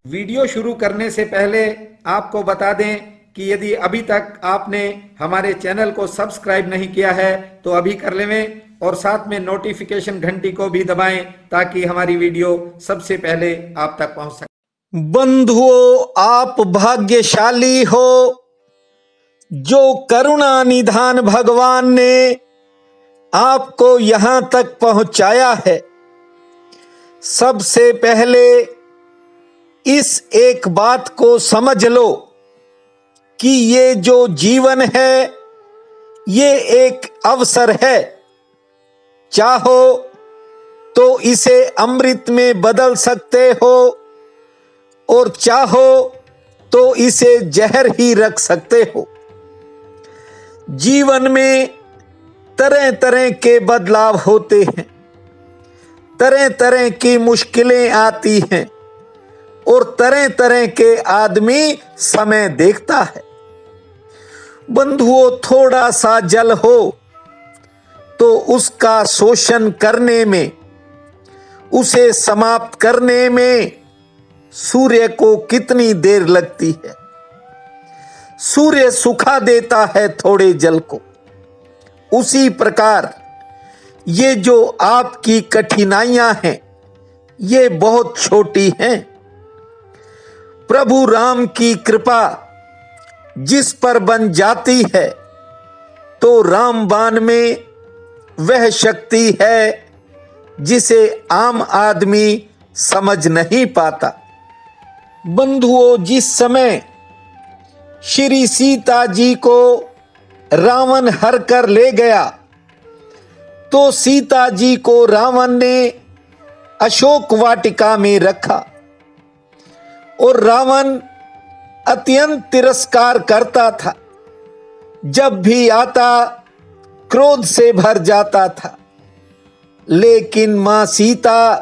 Video शुरू करने से पहले आपको बता दें कि यदि अभी तक आपने हमारे चैनल को सब्सक्राइब नहीं किया है तो अभी कर लें और साथ में नोटिफिकेशन घंटी को भी दबाएं ताकि हमारी वीडियो सबसे पहले आप तक पहुंच सके। बंधुओं, आप भाग्यशाली हो जो करुणा निधान भगवान ने आपको यहां तक पहुंचाया है। सबसे पहले इस एक बात को समझ लो कि ये जो जीवन है ये एक अवसर है। चाहो तो इसे अमृत में बदल सकते हो और चाहो तो इसे जहर ही रख सकते हो। जीवन में तरह तरह के बदलाव होते हैं, तरह तरह की मुश्किलें आती हैं और तरह तरह के आदमी समय देखता है। बंधुओं, थोड़ा सा जल हो तो उसका शोषण करने में, उसे समाप्त करने में सूर्य को कितनी देर लगती है। सूर्य सुखा देता है थोड़े जल को। उसी प्रकार ये जो आपकी कठिनाइयां हैं ये बहुत छोटी हैं। प्रभु राम की कृपा जिस पर बन जाती है तो रामबाण में वह शक्ति है जिसे आम आदमी समझ नहीं पाता। बंधुओं, जिस समय श्री सीता जी को रावण हर कर ले गया तो सीता जी को रावण ने अशोक वाटिका में रखा और रावण अत्यंत तिरस्कार करता था। जब भी आता क्रोध से भर जाता था, लेकिन मां सीता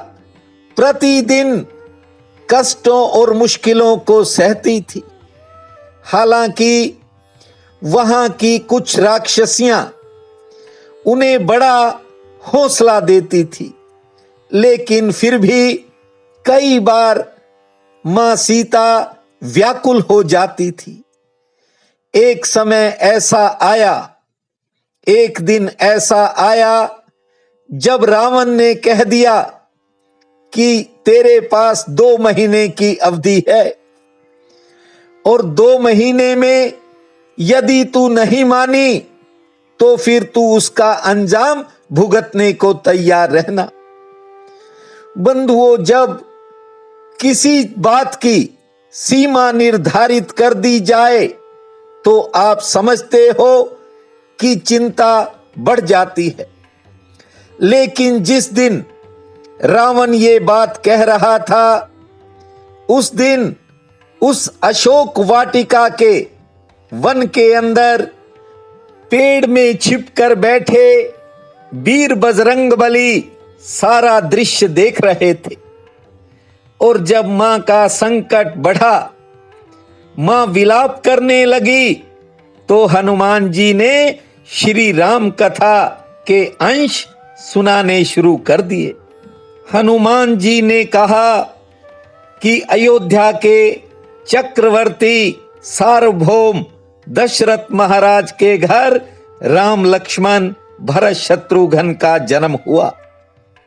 प्रतिदिन कष्टों और मुश्किलों को सहती थी। हालांकि वहां की कुछ राक्षसियां उन्हें बड़ा हौसला देती थी, लेकिन फिर भी कई बार मां सीता व्याकुल हो जाती थी। एक समय ऐसा आया, एक दिन ऐसा आया जब रावण ने कह दिया कि तेरे पास 2 महीने की अवधि है और 2 महीने में यदि तू नहीं मानी तो फिर तू उसका अंजाम भुगतने को तैयार रहना। बंधुओं, जब किसी बात की सीमा निर्धारित कर दी जाए तो आप समझते हो कि चिंता बढ़ जाती है। लेकिन जिस दिन रावण ये बात कह रहा था, उस दिन उस अशोक वाटिका के वन के अंदर पेड़ में छिपकर बैठे वीर बजरंगबली सारा दृश्य देख रहे थे। और जब मां का संकट बढ़ा, मां विलाप करने लगी, तो हनुमान जी ने श्री राम कथा के अंश सुनाने शुरू कर दिए। हनुमान जी ने कहा कि अयोध्या के चक्रवर्ती सार्वभौम दशरथ महाराज के घर राम लक्ष्मण भरत शत्रुघ्न का जन्म हुआ।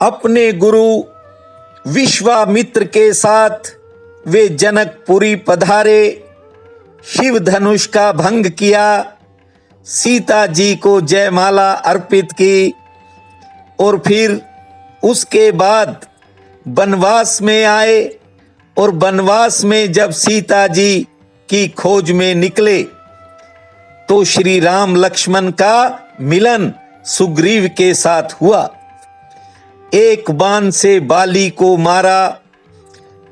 अपने गुरु विश्वामित्र के साथ वे जनकपुरी पधारे, शिव धनुष का भंग किया, सीता जी को जयमाला अर्पित की और फिर उसके बाद वनवास में आए। और वनवास में जब सीता जी की खोज में निकले तो श्री राम लक्ष्मण का मिलन सुग्रीव के साथ हुआ। एक बाण से बाली को मारा,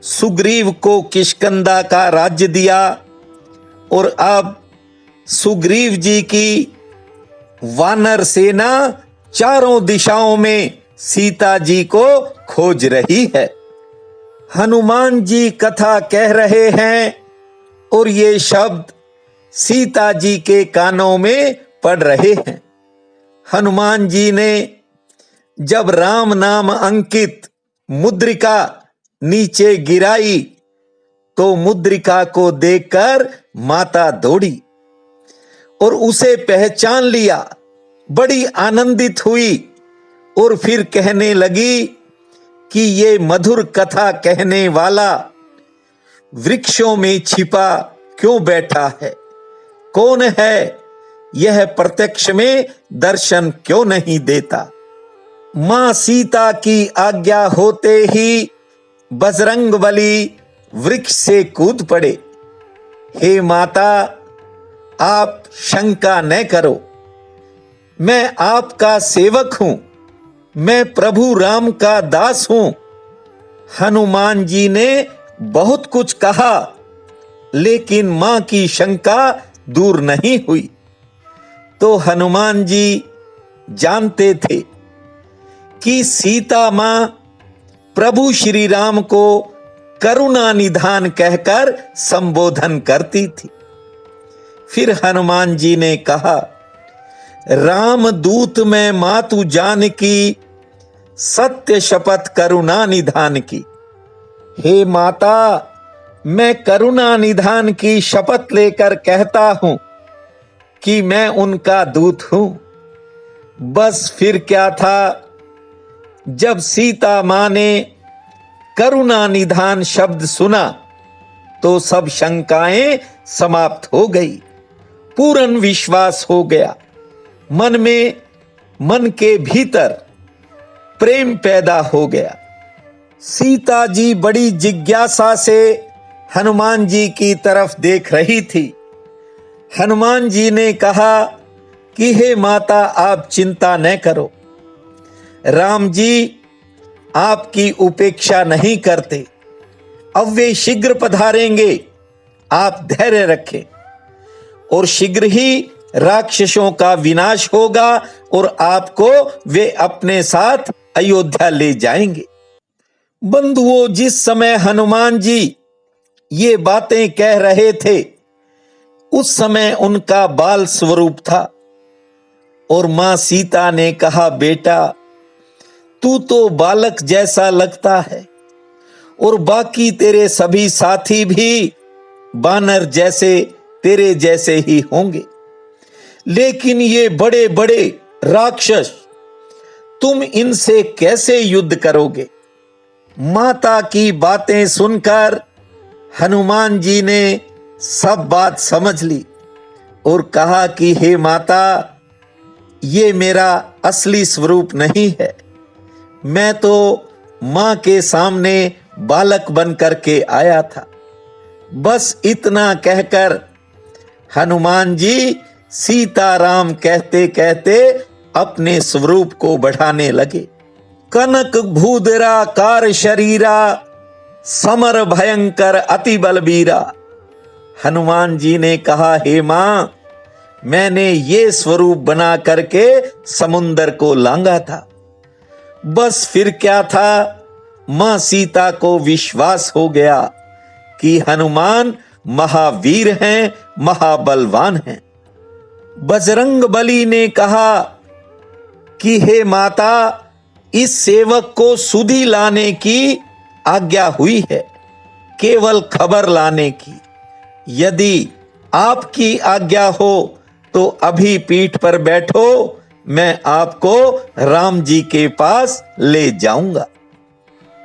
सुग्रीव को किष्किंधा का राज्य दिया और अब सुग्रीव जी की वानर सेना चारों दिशाओं में सीता जी को खोज रही है। हनुमान जी कथा कह रहे हैं और ये शब्द सीता जी के कानों में पड़ रहे हैं। हनुमान जी ने जब राम नाम अंकित मुद्रिका नीचे गिराई तो मुद्रिका को देखकर माता दौड़ी और उसे पहचान लिया, बड़ी आनंदित हुई और फिर कहने लगी कि ये मधुर कथा कहने वाला वृक्षों में छिपा क्यों बैठा है? कौन है? यह प्रत्यक्ष में दर्शन क्यों नहीं देता? मां सीता की आज्ञा होते ही बजरंगबली वृक्ष से कूद पड़े। हे माता, आप शंका न करो, मैं आपका सेवक हूं, मैं प्रभु राम का दास हूं। हनुमान जी ने बहुत कुछ कहा, लेकिन मां की शंका दूर नहीं हुई। तो हनुमान जी जानते थे कि सीता मां प्रभु श्री राम को करुणा निधान कहकर संबोधन करती थी। फिर हनुमान जी ने कहा, राम दूत में मातु जान की, सत्य शपथ करुणा निधान की। हे माता, मैं करुणा निधान की शपथ लेकर कहता हूं कि मैं उनका दूत हूं। बस फिर क्या था, जब सीता मां ने करुणा निधान शब्द सुना तो सब शंकाएं समाप्त हो गई, पूर्ण विश्वास हो गया। मन के भीतर प्रेम पैदा हो गया। सीता जी बड़ी जिज्ञासा से हनुमान जी की तरफ देख रही थी। हनुमान जी ने कहा कि हे माता, आप चिंता न करो, राम जी आपकी उपेक्षा नहीं करते, अब वे शीघ्र पधारेंगे, आप धैर्य रखें और शीघ्र ही राक्षसों का विनाश होगा और आपको वे अपने साथ अयोध्या ले जाएंगे। बंधुओं, जिस समय हनुमान जी ये बातें कह रहे थे, उस समय उनका बाल स्वरूप था और मां सीता ने कहा, बेटा, तू तो बालक जैसा लगता है और बाकी तेरे सभी साथी भी बानर जैसे तेरे जैसे ही होंगे, लेकिन ये बड़े बड़े राक्षस, तुम इनसे कैसे युद्ध करोगे? माता की बातें सुनकर हनुमान जी ने सब बात समझ ली और कहा कि हे माता, ये मेरा असली स्वरूप नहीं है, मैं तो मां के सामने बालक बन करके आया था। बस इतना कहकर हनुमान जी सीताराम कहते कहते अपने स्वरूप को बढ़ाने लगे। कनक भूदरा कार शरीरा, समर भयंकर अति बलबीरा। हनुमान जी ने कहा, हे मां, मैंने ये स्वरूप बना करके समुंदर को लांगा था। बस फिर क्या था, मां सीता को विश्वास हो गया कि हनुमान महावीर हैं, महाबलवान हैं। बजरंगबली ने कहा कि हे माता, इस सेवक को सुधि लाने की आज्ञा हुई है, केवल खबर लाने की। यदि आपकी आज्ञा हो तो अभी पीठ पर बैठो, मैं आपको राम जी के पास ले जाऊंगा।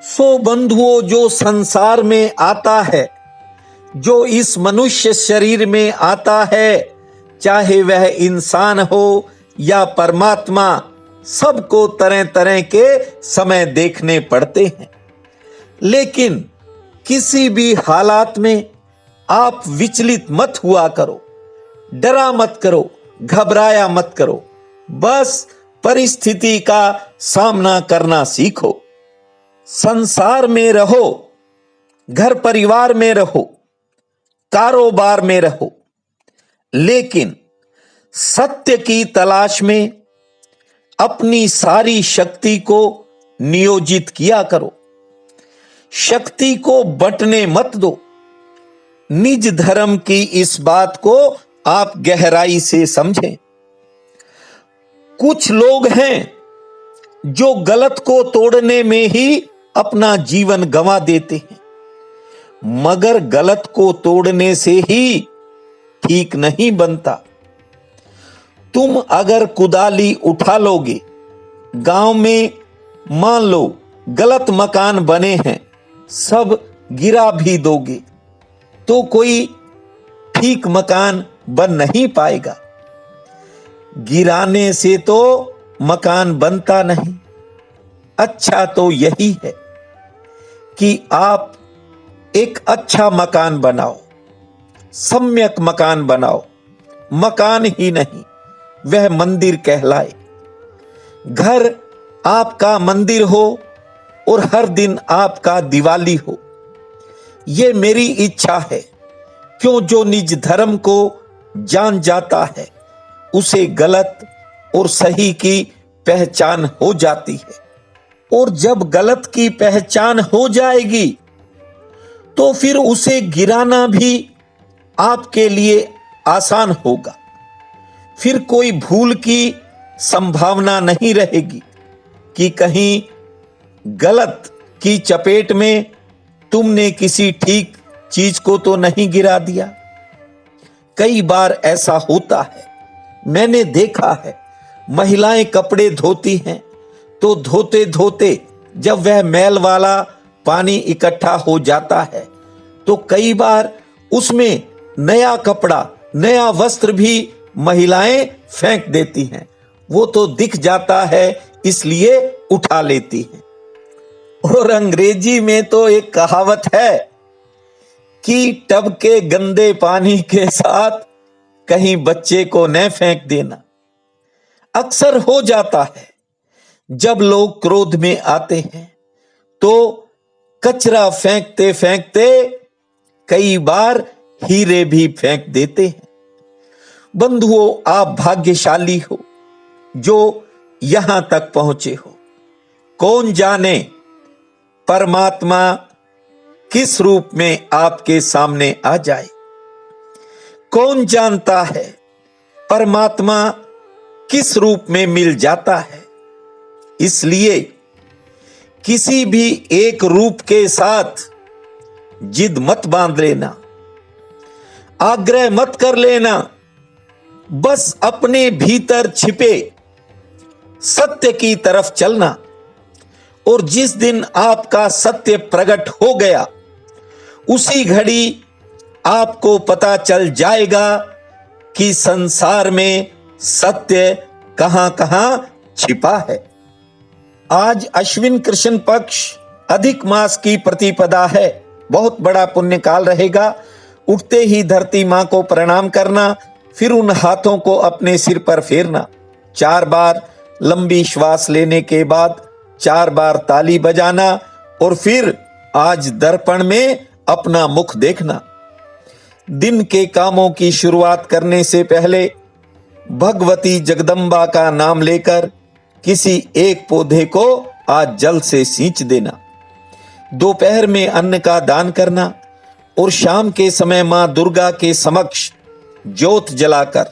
सो बंधुओं, जो संसार में आता है, जो इस मनुष्य शरीर में आता है, चाहे वह इंसान हो या परमात्मा, सबको तरह तरह के समय देखने पड़ते हैं। लेकिन किसी भी हालात में आप विचलित मत हुआ करो, डरा मत करो, घबराया मत करो। बस परिस्थिति का सामना करना सीखो। संसार में रहो, घर परिवार में रहो, कारोबार में रहो, लेकिन सत्य की तलाश में अपनी सारी शक्ति को नियोजित किया करो। शक्ति को बंटने मत दो। निज धर्म की इस बात को आप गहराई से समझें। कुछ लोग हैं जो गलत को तोड़ने में ही अपना जीवन गंवा देते हैं। मगर गलत को तोड़ने से ही ठीक नहीं बनता। तुम अगर कुदाली उठा लोगे, गांव में मान लो गलत मकान बने हैं, सब गिरा भी दोगे तो कोई ठीक मकान बन नहीं पाएगा। गिराने से तो मकान बनता नहीं। अच्छा तो यही है कि आप एक अच्छा मकान बनाओ, सम्यक मकान बनाओ। मकान ही नहीं, वह मंदिर कहलाए। घर आपका मंदिर हो और हर दिन आपका दिवाली हो। यह मेरी इच्छा है। क्यों, जो निज धर्म को जान जाता है उसे गलत और सही की पहचान हो जाती है। और जब गलत की पहचान हो जाएगी तो फिर उसे गिराना भी आपके लिए आसान होगा। फिर कोई भूल की संभावना नहीं रहेगी कि कहीं गलत की चपेट में तुमने किसी ठीक चीज को तो नहीं गिरा दिया। कई बार ऐसा होता है, मैंने देखा है। महिलाएं कपड़े धोती हैं तो धोते धोते जब वह मैल वाला पानी इकट्ठा हो जाता है तो कई बार उसमें नया कपड़ा, नया वस्त्र भी महिलाएं फेंक देती हैं। वो तो दिख जाता है इसलिए उठा लेती हैं। और अंग्रेजी में तो एक कहावत है कि टब के गंदे पानी के साथ कहीं बच्चे को न फेंक देना। अक्सर हो जाता है जब लोग क्रोध में आते हैं तो कचरा फेंकते फेंकते कई बार हीरे भी फेंक देते हैं। बंधुओं, आप भाग्यशाली हो जो यहां तक पहुंचे हो। कौन जाने परमात्मा किस रूप में आपके सामने आ जाए। कौन जानता है परमात्मा किस रूप में मिल जाता है। इसलिए किसी भी एक रूप के साथ जिद मत बांध लेना, आग्रह मत कर लेना। बस अपने भीतर छिपे सत्य की तरफ चलना। और जिस दिन आपका सत्य प्रकट हो गया उसी घड़ी आपको पता चल जाएगा कि संसार में सत्य कहां कहां छिपा है। आज अश्विन कृष्ण पक्ष अधिक मास की प्रतिपदा है। बहुत बड़ा पुण्य काल रहेगा। उठते ही धरती मां को प्रणाम करना, फिर उन हाथों को अपने सिर पर फेरना। 4 बार लंबी श्वास लेने के बाद 4 बार ताली बजाना और फिर आज दर्पण में अपना मुख देखना। दिन के कामों की शुरुआत करने से पहले भगवती जगदम्बा का नाम लेकर किसी एक पौधे को आज जल से सींच देना। दोपहर में अन्न का दान करना और शाम के समय मां दुर्गा के समक्ष ज्योत जलाकर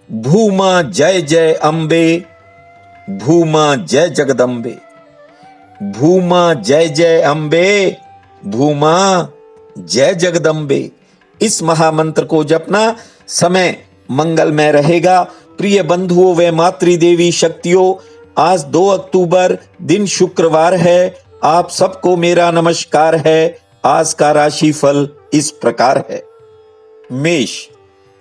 भूमा जय जय अंबे, भूमा जय जगदम्बे, भूमा जय जय अंबे, भूमा जय जगदम्बे, इस महामंत्र को जपना समय मंगलमय रहेगा। प्रिय बंधुओं व मातृदेवी शक्तियों, आज 2 अक्टूबर दिन शुक्रवार है। आप सबको मेरा नमस्कार है। आज का राशिफल इस प्रकार है। मेष,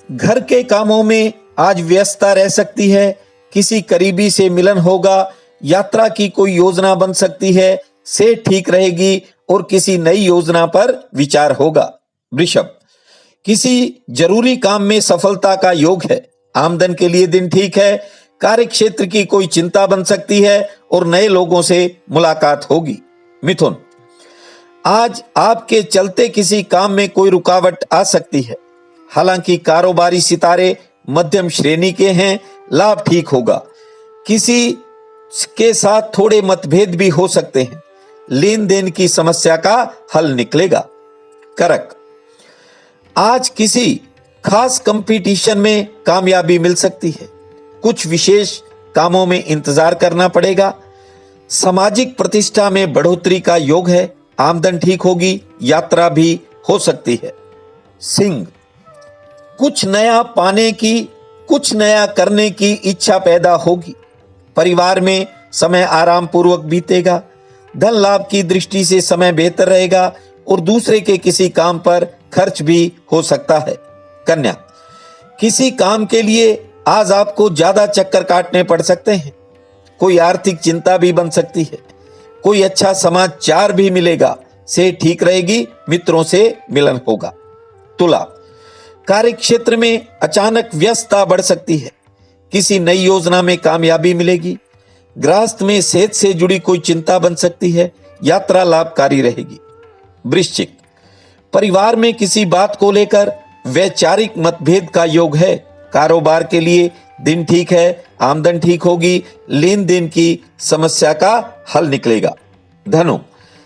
घर के कामों में आज व्यस्तता रह सकती है। किसी करीबी से मिलन होगा, यात्रा की कोई योजना बन सकती है, सेहत ठीक रहेगी और किसी नई योजना पर विचार होगा। वृषभ, किसी जरूरी काम में सफलता का योग है। आमदन के लिए दिन ठीक है। कार्य क्षेत्र की कोई चिंता बन सकती है और नए लोगों से मुलाकात होगी। मिथुन, आज आपके चलते किसी काम में कोई रुकावट आ सकती है। हालांकि कारोबारी सितारे मध्यम श्रेणी के हैं, लाभ ठीक होगा। किसी के साथ थोड़े मतभेद भी हो सकते हैं। लेन देन की समस्या का हल निकलेगा। कर्क, आज किसी खास कंपटीशन में कामयाबी मिल सकती है। कुछ विशेष कामों में इंतजार करना पड़ेगा। सामाजिक प्रतिष्ठा में बढ़ोतरी का योग है। आमदन ठीक होगी। यात्रा भी हो सकती है। सिंह, कुछ नया पाने की, कुछ नया करने की इच्छा पैदा होगी। परिवार में समय आराम पूर्वक बीतेगा। धन लाभ की दृष्टि से समय बेहतर रहेगा और दूसरे के किसी काम पर खर्च भी हो सकता है। कन्या, किसी काम के लिए आज आपको ज्यादा चक्कर काटने पड़ सकते हैं। कोई आर्थिक चिंता भी बन सकती है। कोई अच्छा समाचार भी मिलेगा। सेहत ठीक रहेगी। मित्रों से मिलन होगा। तुला, कार्य क्षेत्र में अचानक व्यस्तता बढ़ सकती है। किसी नई योजना में कामयाबी मिलेगी। गृहस्थ में सेहत से जुड़ी कोई चिंता बन सकती है। यात्रा लाभकारी रहेगी। वृश्चिक, परिवार में किसी बात को लेकर वैचारिक मतभेद का योग है। कारोबार के लिए दिन ठीक है। आमदन ठीक होगी। लेन देन की समस्या का हल निकलेगा। धनु,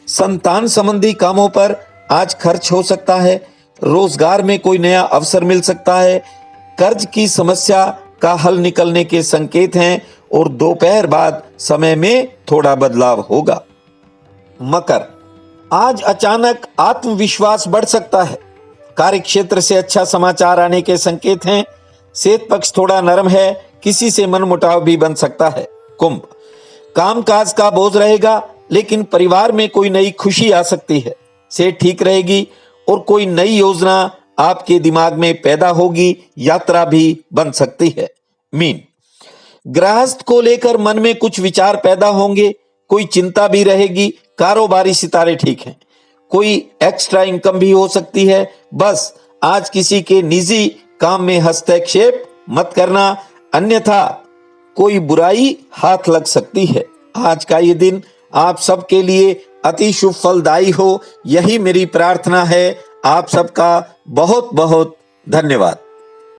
संतान संबंधी कामों पर आज खर्च हो सकता है। रोजगार में कोई नया अवसर मिल सकता है। कर्ज की समस्या का हल निकलने के संकेत हैं और दोपहर बाद समय में थोड़ा बदलाव होगा। मकर, आज अचानक आत्मविश्वास बढ़ सकता है। कार्य क्षेत्र से अच्छा समाचार आने के संकेत हैं। सेहत पक्ष थोड़ा नरम है। किसी से मनमुटाव भी बन सकता है। कुंभ, कामकाज का बोझ रहेगा लेकिन परिवार में कोई नई खुशी आ सकती है। सेहत ठीक रहेगी और कोई नई योजना आपके दिमाग में पैदा होगी। यात्रा भी बन सकती है। मीन, गृहस्थ को लेकर मन में कुछ विचार पैदा होंगे। कोई चिंता भी रहेगी। कारोबारी सितारे ठीक हैं। कोई एक्स्ट्रा इनकम भी हो सकती है। बस आज किसी के निजी काम में हस्तक्षेप मत करना, अन्यथा कोई बुराई हाथ लग सकती है। आज का ये दिन आप सबके लिए अति शुभ फलदायी हो, यही मेरी प्रार्थना है। आप सबका बहुत बहुत धन्यवाद।